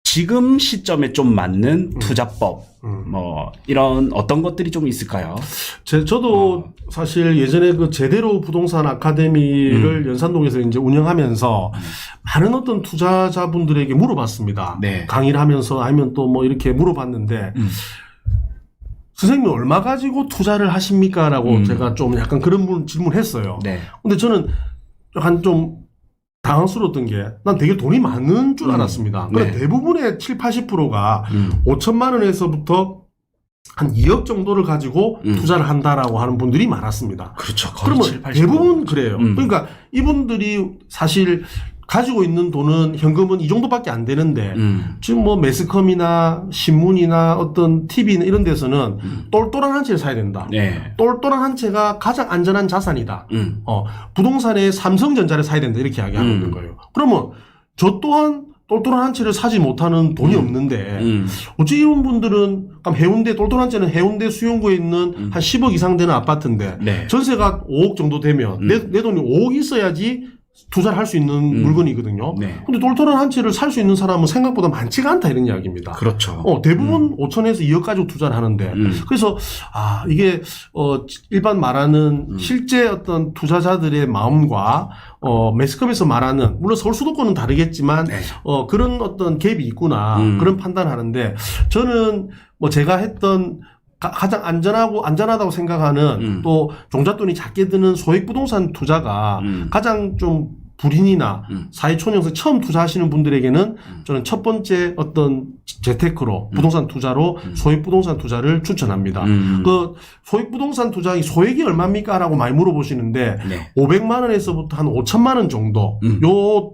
지금 시점에 좀 맞는 투자법, 뭐 이런 어떤 것들이 좀 있을까요? 저도 사실 예전에 그 제대로 부동산 아카데미를 연산동에서 이제 운영하면서 많은 어떤 투자자분들에게 물어봤습니다. 네. 강의를 하면서 아니면 또 뭐 이렇게 물어봤는데 선생님 얼마 가지고 투자를 하십니까? 라고 제가 좀 약간 그런 질문했어요. 네. 근데 저는 약간 좀 당황스러웠던 게 난 되게 돈이 많은 줄 알았습니다. 그런데 네. 대부분의 7, 80%가 5천만 원에서부터 한 2억 정도를 가지고 투자를 한다라고 하는 분들이 많았습니다. 그렇죠. 거의 그러면 7, 80%. 대부분 그래요. 그러니까 이분들이 사실 가지고 있는 돈은 현금은 이 정도밖에 안 되는데 지금 뭐 매스컴이나 신문이나 어떤 TV나 이런 데서는 똘똘한 한 채를 사야 된다. 네. 똘똘한 한 채가 가장 안전한 자산이다. 부동산에 삼성전자를 사야 된다. 이렇게 이야기하고 있는 거예요. 그러면 저 또한 똘똘한 한 채를 사지 못하는 돈이 없는데 어찌 이런 분들은 해운대 똘똘한 채는 해운대 수용구에 있는 한 10억 이상 되는 아파트인데 네. 전세가 5억 정도 되면 내 돈이 5억 있어야지 투자를 할 수 있는 물건이거든요. 네. 근데 똘똘한 한 채를 살 수 있는 사람은 생각보다 많지가 않다 이런 이야기입니다. 그렇죠. 대부분 5천에서 2억 가지고 투자를 하는데 그래서 이게 일반 말하는 실제 어떤 투자자들의 마음과 매스컴에서 말하는 물론 서울 수도권은 다르겠지만 네. 그런 어떤 갭이 있구나 그런 판단하는데 저는 뭐 제가 했던 가장 안전하다고 생각하는 또 종잣돈이 작게 드는 소액 부동산 투자가 가장 좀 불인이나 사회초년생 처음 투자하시는 분들에게는 저는 첫 번째 어떤 재테크로 부동산 투자로 소액 부동산 투자를 추천합니다. 그 소액 부동산 투자의 소액이 얼마입니까? 라고 많이 물어보시는데 네. 500만 원에서부터 한 5천만 원 정도 요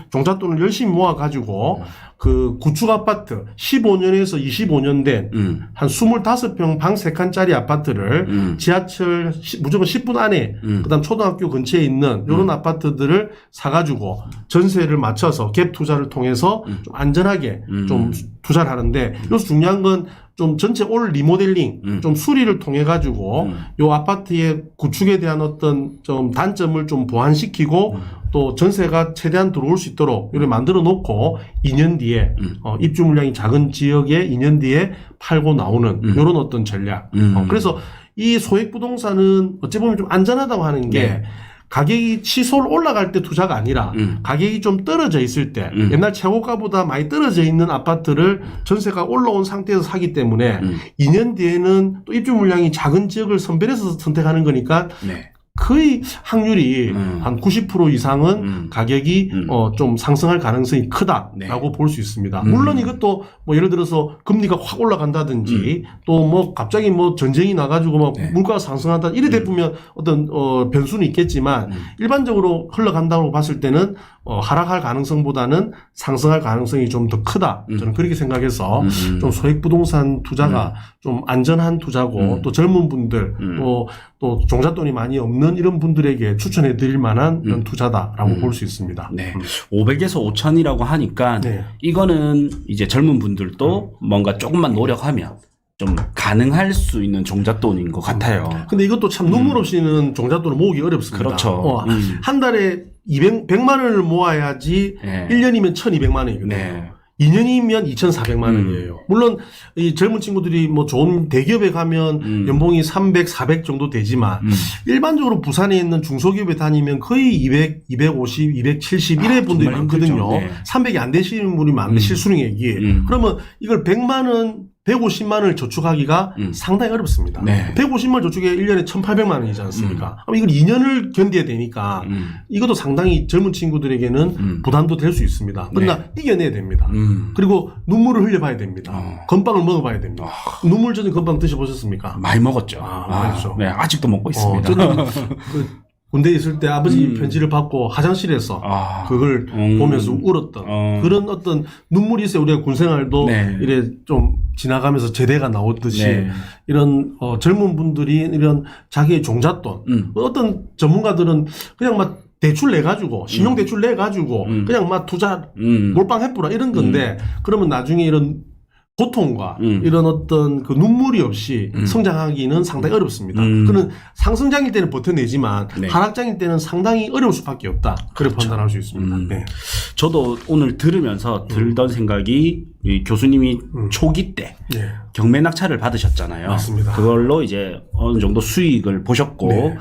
종잣돈을 열심히 모아가지고 그 구축 아파트 15년에서 25년 된 한 25평 방 3칸짜리 아파트를 지하철 무조건 10분 안에 그다음 초등학교 근처에 있는 이런 아파트들을 사가지고 전세를 맞춰서 갭 투자를 통해서 좀 안전하게 좀 투자를 하는데 여기서 중요한 건 좀 전체 올 리모델링 좀 수리를 통해 가지고 요 아파트의 구축에 대한 어떤 좀 단점을 좀 보완시키고 또 전세가 최대한 들어올 수 있도록 이렇게 만들어 놓고 2년 뒤에 입주 물량이 작은 지역에 2년 뒤에 팔고 나오는 이런 어떤 전략. 그래서 이 소액 부동산은 어찌 보면 좀 안전하다고 하는 게 네. 가격이 치솟 올라갈 때 투자가 아니라 가격이 좀 떨어져 있을 때 옛날 최고가보다 많이 떨어져 있는 아파트를 전세가 올라온 상태에서 사기 때문에 2년 뒤에는 또 입주 물량이 작은 지역을 선별해서 선택하는 거니까 네. 거의 확률이 한 90% 이상은 가격이 좀 상승할 가능성이 크다라고 네. 볼 수 있습니다. 물론 이것도 뭐 예를 들어서 금리가 확 올라간다든지 또 뭐 갑자기 뭐 전쟁이 나가지고 막 네. 물가가 상승한다 이래 되면 어떤 변수는 있겠지만 일반적으로 흘러간다고 봤을 때는 하락할 가능성보다는 상승할 가능성이 좀 더 크다. 저는 그렇게 생각해서 좀 소액 부동산 투자가 좀 안전한 투자고 또 젊은 분들 또 종잣돈이 많이 없는 이런 분들에게 추천해 드릴 만한 그런 투자다라고 볼 수 있습니다. 네. 500에서 5천이라고 하니까 네. 이거는 이제 젊은 분들도 뭔가 조금만 노력하면 좀 가능할 수 있는 종잣돈인 것 같아요. 근데 이것도 참 눈물 없이는 종잣돈을 모으기 어렵습니다. 그렇죠. 한 달에 100만 원을 모아야지 네. 1년이면 1200만 원이거든요. 네. 2년이면 2,400만 원이에요. 물론 이 젊은 친구들이 뭐 좋은 대기업에 가면 연봉이 300, 400 정도 되지만 일반적으로 부산에 있는 중소기업에 다니면 거의 200, 250, 270 이래 분들이 정말 많거든요. 힘들죠. 네. 300이 안 되시는 분이 많은데 실수령액이. 그러면 이걸 100만 원 150만 원을 저축하기가 상당히 어렵습니다. 네. 150만 원 저축에 1년에 1,800만 원이지 않습니까? 그럼 이걸 2년을 견뎌야 되니까 이것도 상당히 젊은 친구들에게는 부담도 될 수 있습니다. 그러나 이겨내야 됩니다. 그리고 눈물을 흘려봐야 됩니다. 건빵을 먹어봐야 됩니다. 눈물 젖은 건빵 드셔보셨습니까? 많이 먹었죠. 그렇죠. 네, 아직도 먹고 있습니다. 저는 군대에 있을 때 아버지 편지를 받고 화장실에서 그걸 보면서 울었던 그런 어떤 눈물이 있어요. 우리가 군생활도 네. 이래 좀 지나가면서 제대가 나오듯이 네. 이런 젊은 분들이 이런 자기의 종잣돈 어떤 전문가들은 그냥 막 대출 내가지고 신용대출 내가지고 그냥 막 투자 몰빵 해뿌라 이런 건데 그러면 나중에 이런 고통과 이런 어떤 그 눈물이 없이 성장하기는 상당히 어렵습니다. 그는 상승장일 때는 버텨내지만 네. 하락장일 때는 상당히 어려울 수밖에 없다. 그렇게 판단할 수 있습니다. 네. 저도 오늘 들으면서 들던 생각이 이 교수님이 초기 때 네. 경매 낙찰을 받으셨잖아요. 맞습니다. 그걸로 이제 어느 정도 수익을 보셨고, 네.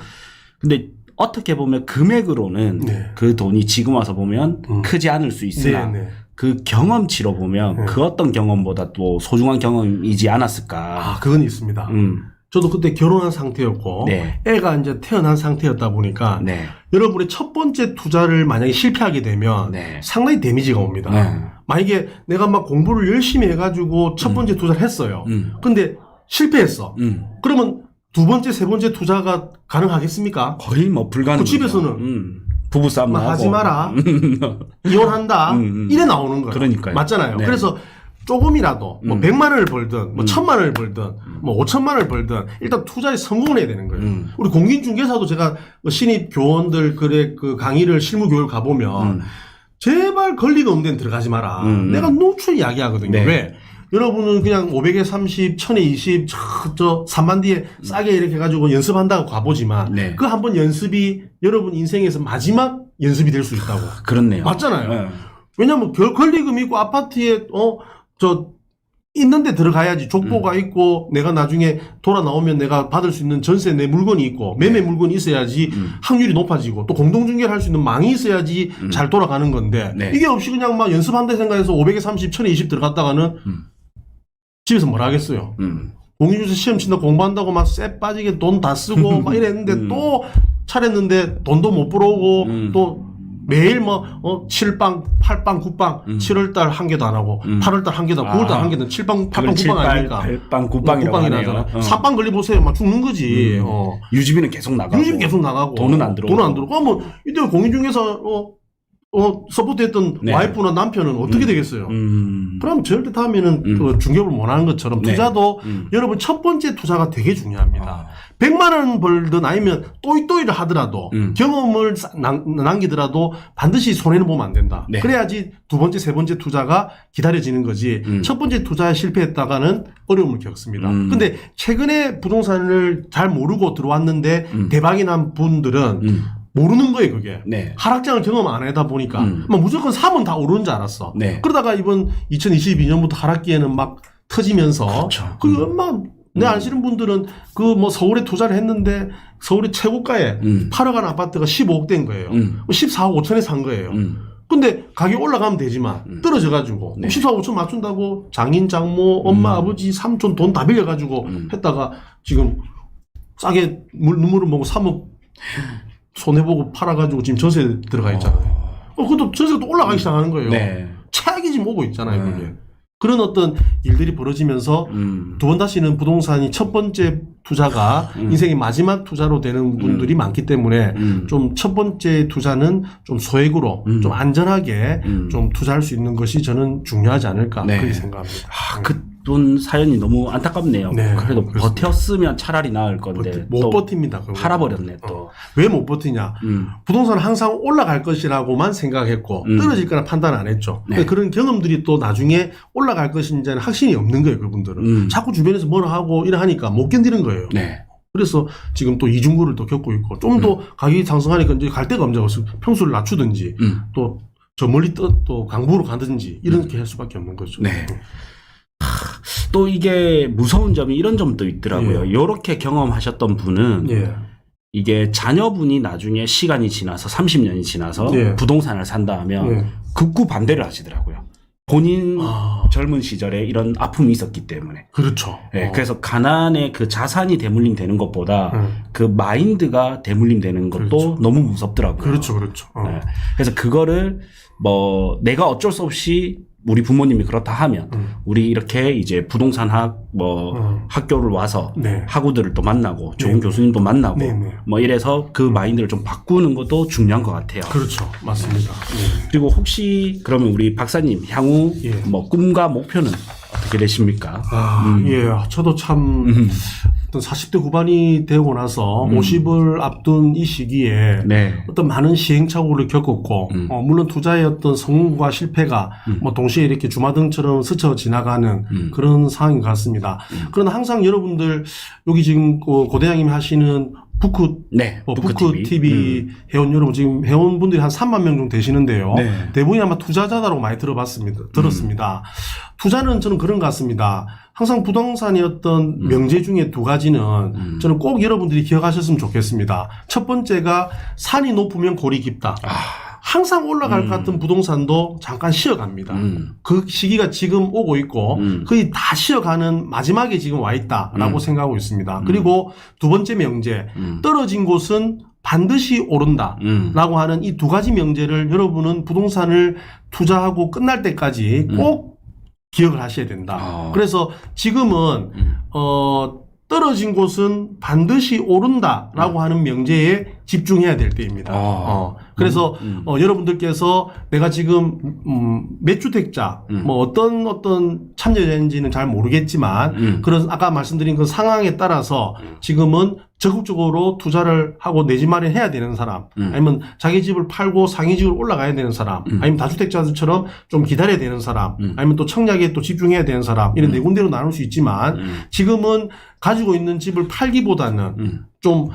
근데 어떻게 보면 금액으로는 네. 그 돈이 지금 와서 보면 크지 않을 수 있으나 네, 네. 그 경험치로 보면 그 어떤 경험보다 또 소중한 경험이지 않았을까. 아, 그건 있습니다. 저도 그때 결혼한 상태였고 네. 애가 이제 태어난 상태였다 보니까 네. 여러분의 첫 번째 투자를 만약에 실패하게 되면 네. 상당히 데미지가 옵니다. 네. 만약에 내가 막 공부를 열심히 해가지고 첫 번째 투자를 했어요. 근데 실패했어. 그러면 두 번째, 세 번째 투자가 가능하겠습니까? 거의 뭐 불가능. 그 집에서는 부부싸움 막 하고 하지 마라. 이혼한다. 이래 나오는 거예요. 그러니까요. 맞잖아요. 네. 그래서 조금이라도 뭐 100만 원을 벌든 뭐 1000만 원을 벌든 뭐 5천만 원을 벌든 일단 투자에 성공을 해야 되는 거예요. 우리 공인중개사도 제가 신입 교원들 그 강의를 실무 교육을 가보면 제발 권리가 없는 데는 들어가지 마라. 내가 노출 이야기하거든요. 네. 왜? 여러분은 그냥 500에 30, 1000에 20, 저 3만 뒤에 싸게 이렇게 해가지고 연습한다고 가보지만 네. 그 한 번 연습이 여러분 인생에서 마지막 연습이 될 수 있다고. 그렇네요. 맞잖아요. 네. 왜냐면 권리금 있고 아파트에 있는데 들어가야지 족보가 있고 내가 나중에 돌아 나오면 내가 받을 수 있는 전세 내 물건이 있고 매매 물건이 있어야지 확률이 높아지고 또 공동중개를 할 수 있는 망이 있어야지 잘 돌아가는 건데 네. 이게 없이 그냥 막 연습한다 생각해서 500에 30, 1000에 20 들어갔다가는 집에서 뭘 하겠어요. 공인중개사 시험 친다 공부한다고 막 쎄 빠지게 돈 다 쓰고 막 이랬는데 또 차렸는데 돈도 못 벌어오고 또 매일 뭐 7빵, 8빵, 9빵 7월달 한 개도 안 하고 8월달 한 개도 안 하고 9월달 한 개도 7빵, 8빵, 9빵 아닙니까? 8빵, 9빵이라고 하네요. 4빵 걸리 보세요. 막 죽는 거지. 유지비는 계속 나가고. 유지비 계속 나가고. 돈은 안 들어오고. 돈은 안 들어오고. 그러면 이때 공인중개사 서포트했던 네. 와이프나 남편은 어떻게 되겠어요? 그럼 절대 다음에는 그 중개업을 원하는 것처럼 네. 투자도 여러분 첫 번째 투자가 되게 중요합니다. 100만 원 벌든 아니면 또이또이를 하더라도 경험을 남기더라도 반드시 손해는 보면 안 된다. 네. 그래야지 두 번째, 세 번째 투자가 기다려지는 거지. 첫 번째 투자에 실패했다가는 어려움을 겪습니다. 근데 최근에 부동산을 잘 모르고 들어왔는데 대박이 난 분들은 모르는 거예요, 그게. 네. 하락장을 경험 안 하다 보니까 막 무조건 사면 다 오르는 줄 알았어. 네. 그러다가 이번 2022년부터 하락기에는 막 터지면서 그렇죠. 그 엄마 내 아시는 분들은 그 뭐 서울에 투자를 했는데 서울의 최고가에 8억 한 아파트가 15억 된 거예요. 14억 5천에 산 거예요. 근데 가격이 올라가면 되지만 떨어져가지고 네. 14억 5천 맞춘다고 장인 장모 엄마 아버지 삼촌 돈 다 빌려가지고 했다가 지금 싸게 눈물을 먹고 3억 손해보고 팔아가지고 지금 전세 들어가 있잖아요. 그것도 전세가 또 올라가기 시작하는 거예요. 네. 최악이 지금 오고 있잖아요, 그게. 그런 어떤 일들이 벌어지면서 두 번 다시는 부동산이 첫 번째 투자가 인생의 마지막 투자로 되는 분들이 많기 때문에 좀 첫 번째 투자는 좀 소액으로 좀 안전하게 좀 투자할 수 있는 것이 저는 중요하지 않을까 네. 그렇게 생각합니다. 그분 사연이 너무 안타깝네요. 네, 그래도 그렇습니다. 버텼으면 차라리 나을 건데 못 또 버팁니다. 그거. 팔아버렸네 또. 왜 못 버티냐? 부동산은 항상 올라갈 것이라고만 생각했고 떨어질 거나 판단 안 했죠. 네. 그런 경험들이 또 나중에 올라갈 것인지는 확신이 없는 거예요. 그분들은 자꾸 주변에서 뭐라 하고 이래 하니까 못 견디는 거예요. 네. 그래서 지금 또 이중고를 또 겪고 있고 좀 더 가격이 상승하니까 이제 갈 데가 없죠. 평수를 낮추든지 또 저 멀리 또 강북으로 가든지 이렇게 할 수밖에 없는 거죠. 네. 또 이게 무서운 점이 이런 점도 있더라고요. 이렇게 경험하셨던 분은 예. 이게 자녀분이 나중에 시간이 지나서 30년이 지나서 예. 부동산을 산다 하면 예. 극구 반대를 하시더라고요. 본인 젊은 시절에 이런 아픔이 있었기 때문에. 그렇죠. 네, 그래서 가난의 그 자산이 대물림 되는 것보다 그 마인드가 대물림 되는 것도 그렇죠. 너무 무섭더라고요. 그렇죠. 그렇죠. 네, 그래서 그거를 뭐 내가 어쩔 수 없이 우리 부모님이 그렇다 하면 우리 이렇게 이제 부동산학 학교를 와서 네. 학우들을 또 만나고 좋은 네. 교수님도 만나고 네, 네. 뭐 이래서 그 마인드를 좀 바꾸는 것도 중요한 것 같아요. 그렇죠. 맞습니다. 네. 그리고 혹시 그러면 우리 박사님 향후 예. 뭐 꿈과 목표는 어떻게 되십니까? 예, 저도 참 어떤 40대 후반이 되고 나서 50을 앞둔 이 시기에 네. 어떤 많은 시행착오를 겪었고, 물론 투자의 어떤 성공과 실패가 뭐 동시에 이렇게 주마등처럼 스쳐 지나가는 그런 상황인 것 같습니다. 그러나 항상 여러분들 여기 지금 고대장님이 하시는 부크 TV 회원 여러분 지금 회원분들이 한 3만 명 정도 되시는데요. 네. 대부분이 아마 투자자라고 많이 들었습니다. 투자는 저는 그런 것 같습니다. 항상 부동산의 어떤 명제 중에 두 가지는 저는 꼭 여러분들이 기억하셨으면 좋겠습니다. 첫 번째가 산이 높으면 골이 깊다. 항상 올라갈 것 같은 부동산도 잠깐 쉬어갑니다. 그 시기가 지금 오고 있고 거의 다 쉬어가는 마지막에 지금 와 있다라고 생각하고 있습니다. 그리고 두 번째 명제, 떨어진 곳은 반드시 오른다라고 하는 이 두 가지 명제를 여러분은 부동산을 투자하고 끝날 때까지 꼭 기억을 하셔야 된다. 그래서 지금은 떨어진 곳은 반드시 오른다라고 하는 명제에 집중해야 될 때입니다. 그래서 여러분들께서 내가 지금 매주택자 뭐 어떤 참여자인지는 잘 모르겠지만 그런 아까 말씀드린 그 상황에 따라서 지금은 적극적으로 투자를 하고 내 집 마련해야 되는 사람, 아니면 자기 집을 팔고 상위 집으로 올라가야 되는 사람, 아니면 다주택자들처럼 좀 기다려야 되는 사람, 아니면 또 청약에 또 집중해야 되는 사람, 이런 네 군데로 나눌 수 있지만 지금은 가지고 있는 집을 팔기보다는 좀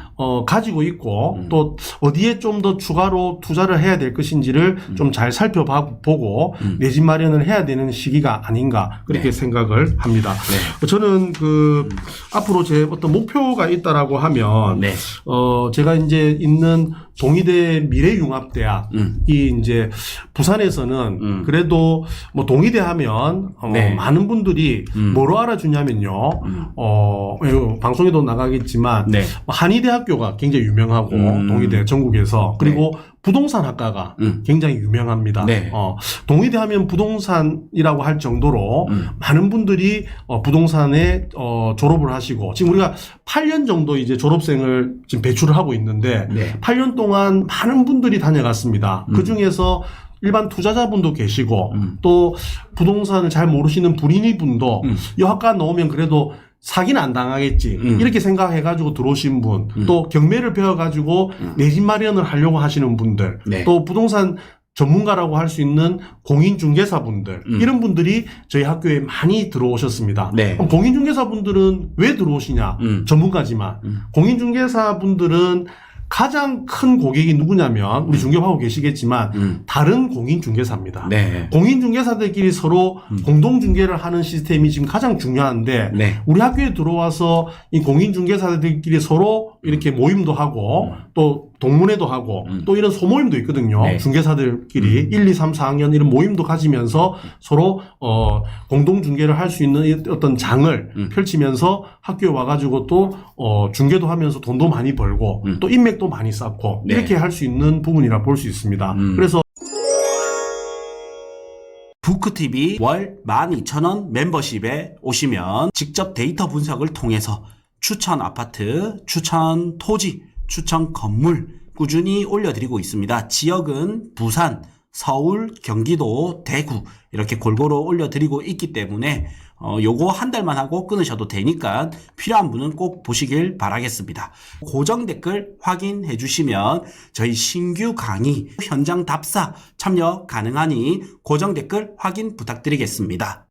가지고 있고 또 어디에 좀 더 추가로 투자를 해야 될 것인지를 좀 잘 살펴보고 내 집 마련을 해야 되는 시기가 아닌가 그렇게 생각을 합니다. 저는 앞으로 제 어떤 목표가 있다라고 하면 제가 이제 있는 동의대 미래융합대학이 이제 부산에서는 그래도 뭐 동의대 하면 많은 분들이 뭐로 알아주냐면요. 방송에도 나가겠지만 한의대학교가 굉장히 유명하고 동의대 전국에서 그리고 부동산 학과가 굉장히 유명합니다. 동의대 하면 부동산이라고 할 정도로 많은 분들이 부동산에 졸업을 하시고 지금 우리가 8년 정도 이제 졸업생을 지금 배출을 하고 있는데 8년 동안 많은 분들이 다녀갔습니다. 그 중에서 일반 투자자분도 계시고 또 부동산을 잘 모르시는 불인이 분도 이 학과 넣으면 그래도 사기는 안 당하겠지 이렇게 생각해가지고 들어오신 분, 또 경매를 배워가지고 내 집 마련을 하려고 하시는 분들, 또 부동산 전문가라고 할 수 있는 공인중개사분들 이런 분들이 저희 학교에 많이 들어오셨습니다. 그럼 공인중개사분들은 왜 들어오시냐? 전문가지만 공인중개사분들은 가장 큰 고객이 누구냐면 우리 중개하고 계시겠지만 다른 공인중개사입니다. 공인중개사들끼리 서로 공동중개를 하는 시스템이 지금 가장 중요한데 우리 학교에 들어와서 이 공인중개사들끼리 서로 이렇게 모임도 하고 또 동문회도 하고 또 이런 소모임도 있거든요. 중개사들끼리 1, 2, 3, 4학년 이런 모임도 가지면서 서로 공동중개를 할 수 있는 어떤 장을 펼치면서 학교에 와가지고 또 중개도 하면서 돈도 많이 벌고 또 인맥도 많이 쌓고 이렇게 할 수 있는 부분이라 볼 수 있습니다. 그래서 부크TV 월 12,000원 멤버십에 오시면 직접 데이터 분석을 통해서 추천 아파트, 추천 토지, 추천 건물 꾸준히 올려드리고 있습니다. 지역은 부산, 서울, 경기도, 대구 이렇게 골고루 올려드리고 있기 때문에 요거 한 달만 하고 끊으셔도 되니까 필요한 분은 꼭 보시길 바라겠습니다. 고정 댓글 확인해 주시면 저희 신규 강의 현장 답사 참여 가능하니 고정 댓글 확인 부탁드리겠습니다.